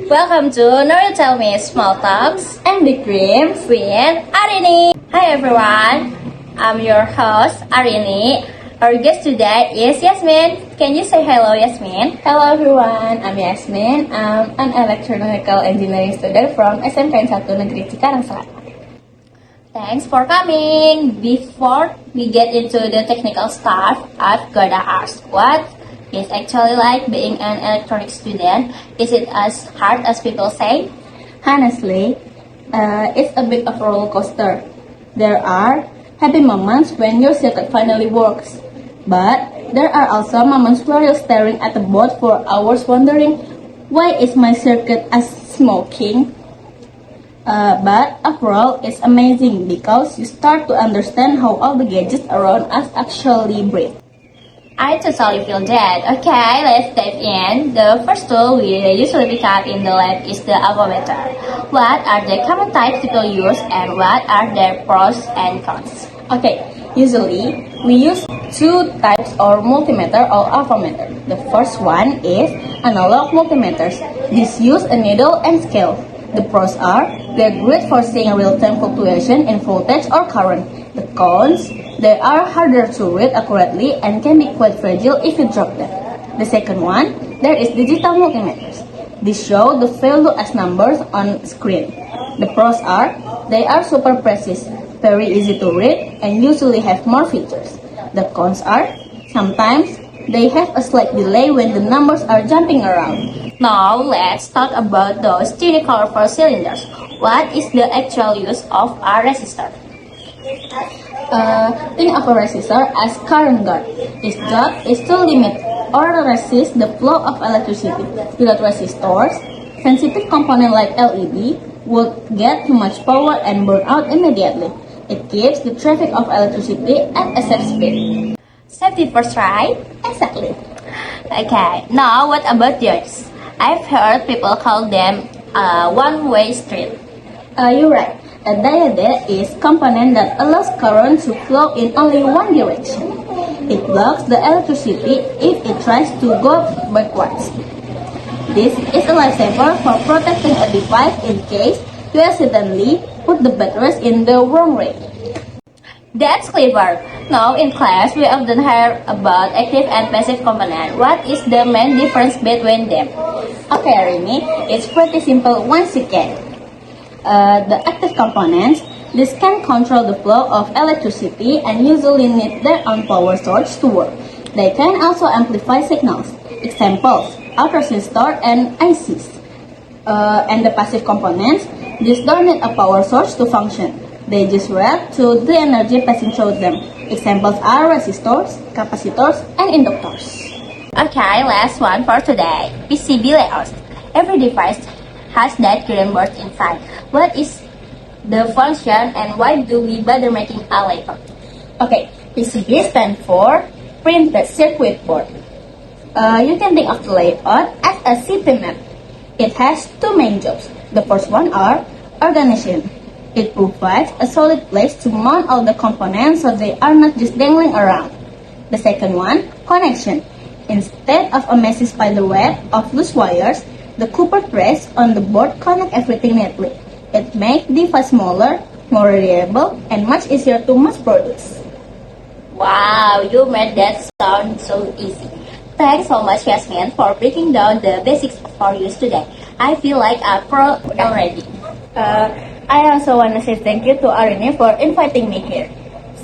Welcome to Nori Tell Me Small Talks and Big Dreams with Arini. Hi everyone, I'm your host Arini. Our guest today is Yasmin. Can you say hello, Yasmin? Hello everyone, I'm Yasmin. I'm an electronical engineering student from SMK 1 Negeri Cikarang Selatan. Thanks for coming. Before we get into the technical stuff, I've gotta ask, what is actually like being an electronic student? Is it as hard as people say? Honestly, it's a bit of a roller coaster. There are happy moments when your circuit finally works, but there are also moments where you're staring at the board for hours wondering, why is my circuit as smoking? But overall, it's amazing because you start to understand how all the gadgets around us actually breathe. I totally feel that. Okay, let's dive in. The first tool we usually pick up in the lab is the avometer. What are the common types people use and what are their pros and cons? Okay, usually we use two types of multimeter or avometer. The first one is analog multimeters. These use a needle and scale. The pros are, they're great for seeing real-time fluctuation in voltage or current. The cons, they are harder to read accurately and can be quite fragile if you drop them. The second one, there is digital multimeters. These show the value as numbers on screen. The pros are, they are super precise, very easy to read, and usually have more features. The cons are, sometimes they have a slight delay when the numbers are jumping around. Now, let's talk about those tiny colorful cylinders. What is the actual use of a resistor? Think of a resistor as current guard. Its job is to limit or resist the flow of electricity. Without resistors, sensitive components like LED would get too much power and burn out immediately. It keeps the traffic of electricity at a safe speed. Safety first, right? Exactly. Okay, now what about diodes? I've heard people call them a one-way street. You're right. A diode is a component that allows current to flow in only one direction. It blocks the electricity if it tries to go backwards. This is a lifesaver for protecting a device in case you accidentally put the batteries in the wrong way. That's clever. Now in class, we often hear about active and passive component. What is the main difference between them? Okay, Remy, it's pretty simple once again. The active components, this can control the flow of electricity and usually need their own power source to work. They can also amplify signals. Examples, auto resistor and ICs. And the passive components, these don't need a power source to function. They just react to the energy passing through them. Examples are resistors, capacitors, and inductors. Okay, last one for today. PCB layout. Every device has that green board inside. What is the function and why do we bother making a layout? Okay, PCB stands for printed circuit board. You can think of the layout as a CP map. It has two main jobs. The first one are organization. It provides a solid place to mount all the components so they are not just dangling around. The second one, connection. Instead of a messy spider web of loose wires, the copper threads on the board connect everything neatly. It makes the device smaller, more reliable, and much easier to mass produce. Wow, you made that sound so easy. Thanks so much, Yasmin, for breaking down the basics for you today. I feel like a pro already. I also want to say thank you to Arini for inviting me here.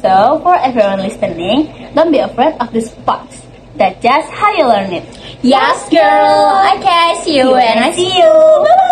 So, for everyone listening, don't be afraid of the spots. That's just how you learn it. Yes, girl. Okay, see you when I see you.